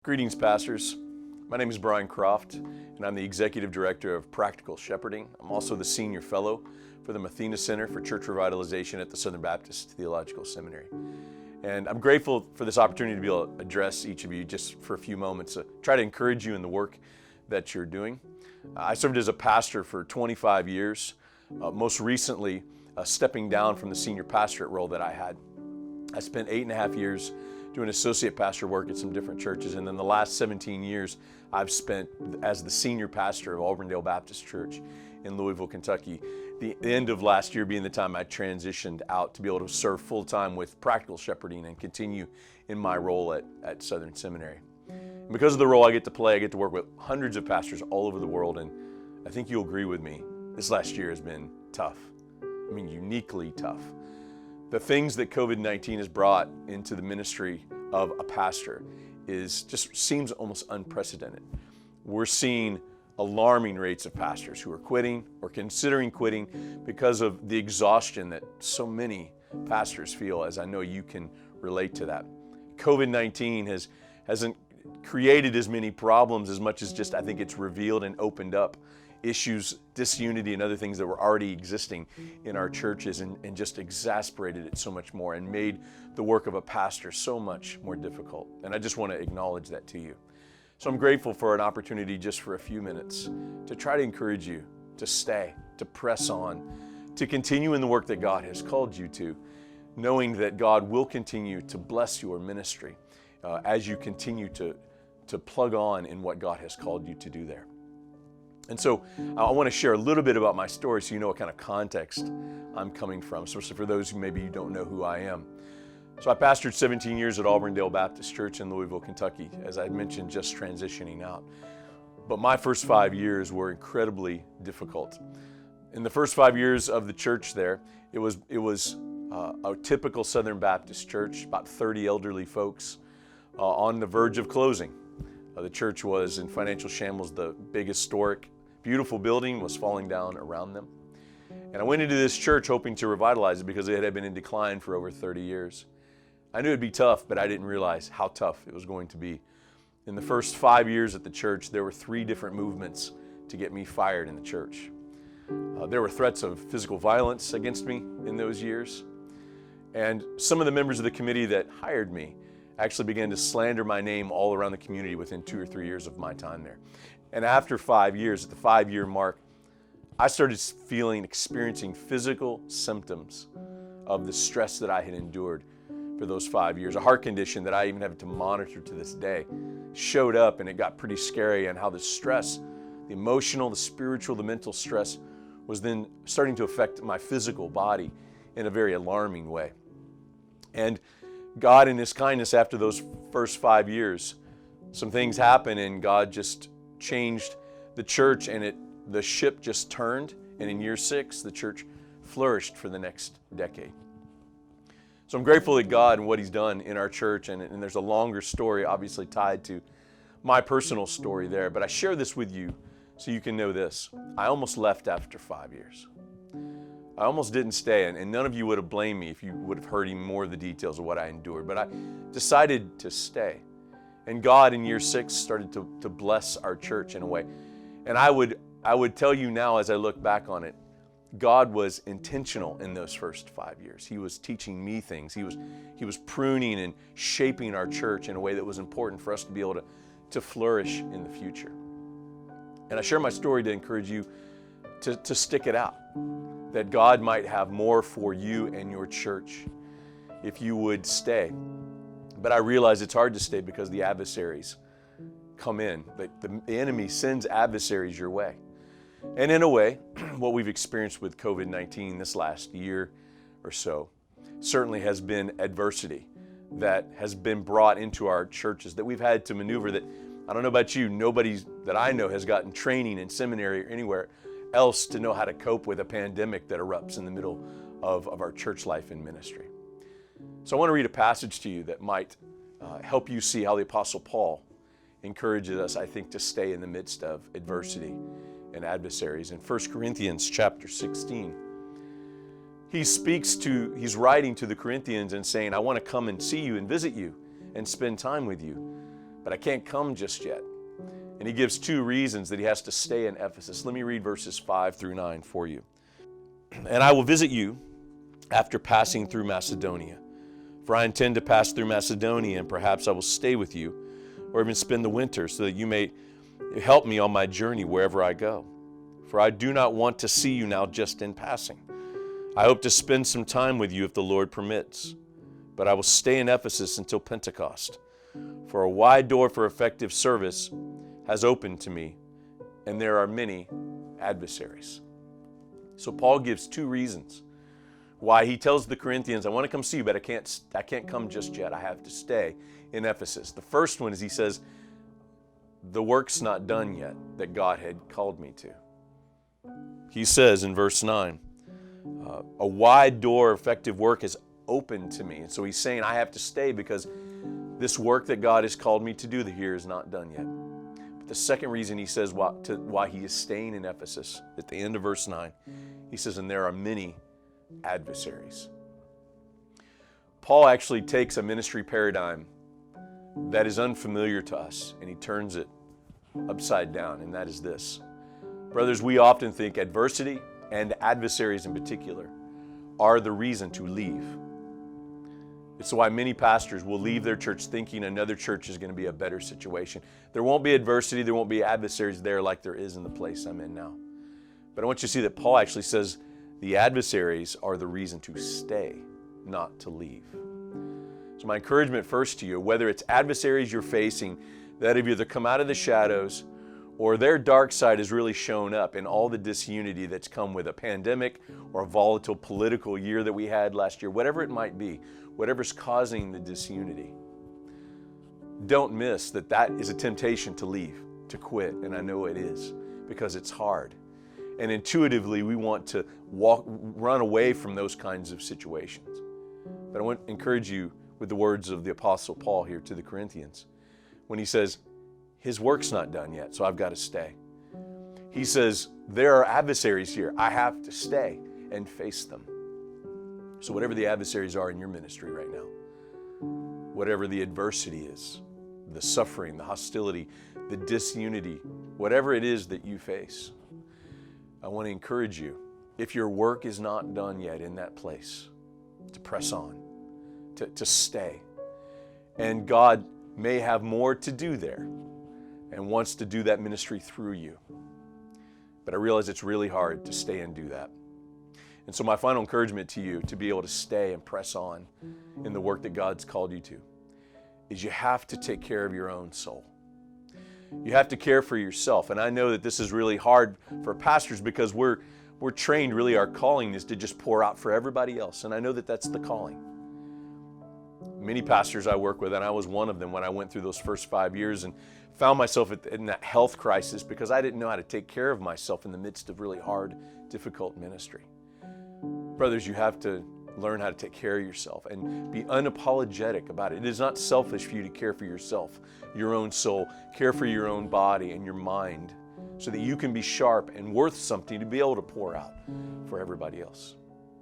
Greetings, pastors. My name is Brian Croft, and I'm the Executive Director of Practical Shepherding. I'm also the Senior Fellow for the Mathena Center for Church Revitalization at the Southern Baptist Theological Seminary. And I'm grateful for this opportunity to be able to address each of you just for a few moments, try to encourage you in the work that you're doing. I served as a pastor for 25 years, most recently stepping down from the senior pastorate role that I had. I spent 8.5 years doing associate pastor work at some different churches, and then the last 17 years I've spent as the senior pastor of Auburndale Baptist Church in Louisville, Kentucky. The end of last year being the time I transitioned out to be able to serve full-time with Practical Shepherding and continue in my role at Southern Seminary. And because of the role I get to play, I get to work with hundreds of pastors all over the world, and I think you'll agree with me, this last year has been tough. I mean, uniquely tough. The things that COVID-19 has brought into the ministry of a pastor just seems almost unprecedented. We're seeing alarming rates of pastors who are quitting or considering quitting because of the exhaustion that so many pastors feel, as I know you can relate to that. COVID-19 hasn't created as many problems as much as just I think it's revealed and opened up issues, disunity, and other things that were already existing in our churches and just exasperated it so much more and made the work of a pastor so much more difficult. And I just want to acknowledge that to you. So I'm grateful for an opportunity just for a few minutes to try to encourage you to stay, to press on, to continue in the work that God has called you to, knowing that God will continue to bless your ministry as you continue to plug on in what God has called you to do there. And so I want to share a little bit about my story so you know what kind of context I'm coming from, especially for those who maybe you don't know who I am. So I pastored 17 years at Auburndale Baptist Church in Louisville, Kentucky, as I mentioned, just transitioning out. But my first 5 years were incredibly difficult. In the first 5 years of the church there, it was a typical Southern Baptist church, about 30 elderly folks on the verge of closing. The church was in financial shambles. The big historic beautiful building was falling down around them. And I went into this church hoping to revitalize it because it had been in decline for over 30 years. I knew it'd be tough, but I didn't realize how tough it was going to be. In the first 5 years at the church, there were 3 different movements to get me fired in the church. There were threats of physical violence against me in those years. And some of the members of the committee that hired me actually began to slander my name all around the community within 2 or 3 years of my time there. And after 5 years, at the 5-year mark, I started experiencing physical symptoms of the stress that I had endured for those 5 years. A heart condition that I even have to monitor to this day showed up, and it got pretty scary, and how the stress, the emotional, the spiritual, the mental stress was then starting to affect my physical body in a very alarming way. And God, in His kindness, after those first 5 years, some things happened, and God just changed the church, and the ship just turned, and in year 6, the church flourished for the next decade. So I'm grateful to God and what He's done in our church, and there's a longer story obviously tied to my personal story there, but I share this with you so you can know this. I almost left after 5 years. I almost didn't stay, and none of you would have blamed me if you would have heard even more of the details of what I endured, but I decided to stay. And God in year 6 started to bless our church in a way. And I would tell you now, as I look back on it, God was intentional in those first 5 years. He was teaching me things. He was pruning and shaping our church in a way that was important for us to be able to flourish in the future. And I share my story to encourage you to stick it out, that God might have more for you and your church if you would stay. But I realize it's hard to stay because the adversaries come in. The enemy sends adversaries your way. And in a way, what we've experienced with COVID-19 this last year or so certainly has been adversity that has been brought into our churches that we've had to maneuver that, I don't know about you, nobody that I know has gotten training in seminary or anywhere else to know how to cope with a pandemic that erupts in the middle of our church life and ministry. So I want to read a passage to you that might help you see how the Apostle Paul encourages us, I think, to stay in the midst of adversity and adversaries. In 1 Corinthians chapter 16, he's writing to the Corinthians and saying, I want to come and see you and visit you and spend time with you. But but I can't come just yet. And he gives 2 reasons that he has to stay in Ephesus. Let me read verses 5 through 9 for you. And I will visit you after passing through Macedonia. For I intend to pass through Macedonia, and perhaps I will stay with you, or even spend the winter, so that you may help me on my journey wherever I go. For I do not want to see you now just in passing. I hope to spend some time with you if the Lord permits. But I will stay in Ephesus until Pentecost. For a wide door for effective service has opened to me, and there are many adversaries. So Paul gives 2 reasons why he tells the Corinthians, I want to come see you, but I can't come just yet. I have to stay in Ephesus. The first one is he says, the work's not done yet that God had called me to. He says in verse 9, a wide door of effective work is open to me. And so he's saying I have to stay because this work that God has called me to do here is not done yet. But the second reason he says why he is staying in Ephesus, at the end of verse 9, he says, and there are many adversaries. Paul actually takes a ministry paradigm that is unfamiliar to us and he turns it upside down, and that is this. Brothers, we often think adversity and adversaries in particular are the reason to leave. It's why many pastors will leave their church thinking another church is going to be a better situation. There won't be adversity, there won't be adversaries there like there is in the place I'm in now. But I want you to see that Paul actually says the adversaries are the reason to stay, not to leave. So my encouragement first to you, whether it's adversaries you're facing that have either come out of the shadows or their dark side has really shown up in all the disunity that's come with a pandemic or a volatile political year that we had last year, whatever it might be, whatever's causing the disunity, don't miss that is a temptation to leave, to quit, and I know it is because it's hard. And intuitively, we want to run away from those kinds of situations. But I want to encourage you with the words of the Apostle Paul here to the Corinthians when he says, his work's not done yet, so I've got to stay. He says, there are adversaries here. I have to stay and face them. So whatever the adversaries are in your ministry right now, whatever the adversity is, the suffering, the hostility, the disunity, whatever it is that you face, I want to encourage you, if your work is not done yet in that place, to press on, to stay. And God may have more to do there and wants to do that ministry through you. But I realize it's really hard to stay and do that. And so my final encouragement to you to be able to stay and press on in the work that God's called you to is you have to take care of your own soul. You have to care for yourself. And I know that this is really hard for pastors because we're trained, really our calling is to just pour out for everybody else. And I know that that's the calling. Many pastors I work with, and I was one of them when I went through those first 5 years and found myself in that health crisis because I didn't know how to take care of myself in the midst of really hard, difficult ministry. Brothers, you have to learn how to take care of yourself and be unapologetic about it. It is not selfish for you to care for yourself, your own soul, care for your own body and your mind so that you can be sharp and worth something to be able to pour out for everybody else.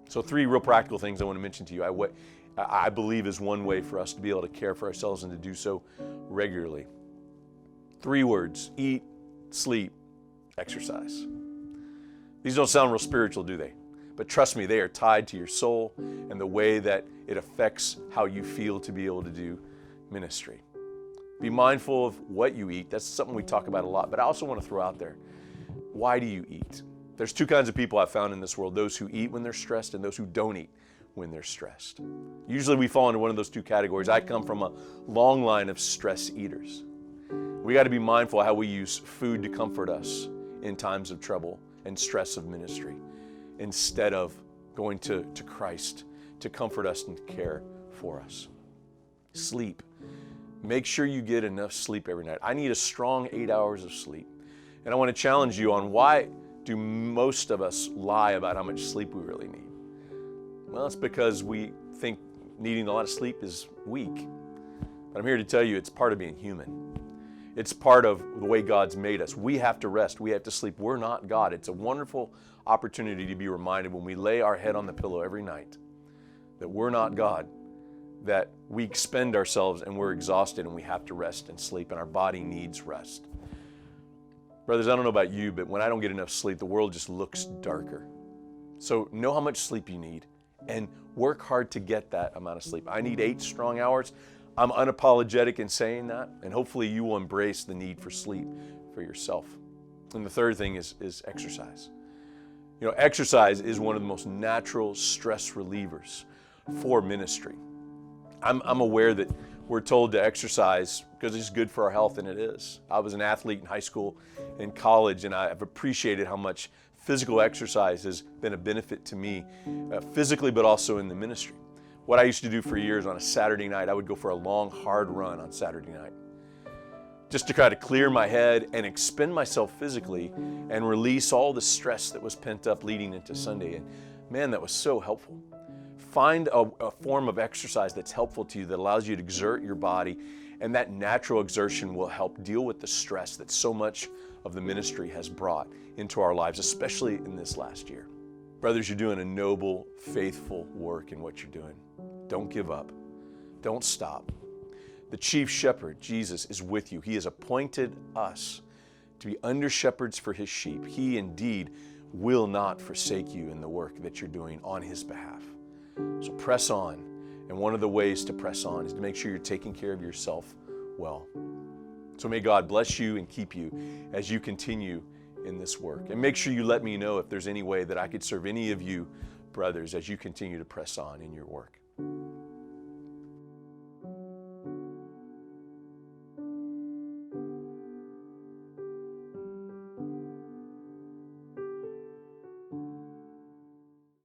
So 3 real practical things I want to mention to you. I believe is one way for us to be able to care for ourselves and to do so regularly. 3 words: eat, sleep, exercise. These don't sound real spiritual, do they? But trust me, they are tied to your soul and the way that it affects how you feel to be able to do ministry. Be mindful of what you eat. That's something we talk about a lot. But I also want to throw out there, why do you eat? There's 2 kinds of people I've found in this world: those who eat when they're stressed and those who don't eat when they're stressed. Usually we fall into one of those 2 categories. I come from a long line of stress eaters. We got to be mindful of how we use food to comfort us in times of trouble and stress of ministry, instead of going to Christ to comfort us and care for us. Sleep. Make sure you get enough sleep every night. I need a strong 8 hours of sleep. And I want to challenge you on why do most of us lie about how much sleep we really need? Well, it's because we think needing a lot of sleep is weak. But I'm here to tell you it's part of being human. It's part of the way God's made us. We have to rest. We have to sleep. We're not God. It's a wonderful opportunity to be reminded when we lay our head on the pillow every night that we're not God, that we expend ourselves and we're exhausted and we have to rest and sleep, and our body needs rest. Brothers, I don't know about you, but when I don't get enough sleep, the world just looks darker. So know how much sleep you need and work hard to get that amount of sleep. I need 8 strong hours. I'm unapologetic in saying that, and hopefully you will embrace the need for sleep for yourself. And the third thing is exercise. You know, exercise is one of the most natural stress relievers for ministry. I'm aware that we're told to exercise because it's good for our health, and it is. I was an athlete in high school and college, and I've appreciated how much physical exercise has been a benefit to me physically, but also in the ministry. What I used to do for years on a Saturday night, I would go for a long, hard run on Saturday night, just to try to clear my head and expend myself physically and release all the stress that was pent up leading into Sunday. And man, that was so helpful. Find a form of exercise that's helpful to you, that allows you to exert your body, and that natural exertion will help deal with the stress that so much of the ministry has brought into our lives, especially in this last year. Brothers, you're doing a noble, faithful work in what you're doing. Don't give up. Don't stop. The chief shepherd, Jesus, is with you. He has appointed us to be under shepherds for his sheep. He indeed will not forsake you in the work that you're doing on his behalf. So press on. And one of the ways to press on is to make sure you're taking care of yourself well. So may God bless you and keep you as you continue in this work. And make sure you let me know if there's any way that I could serve any of you brothers as you continue to press on in your work.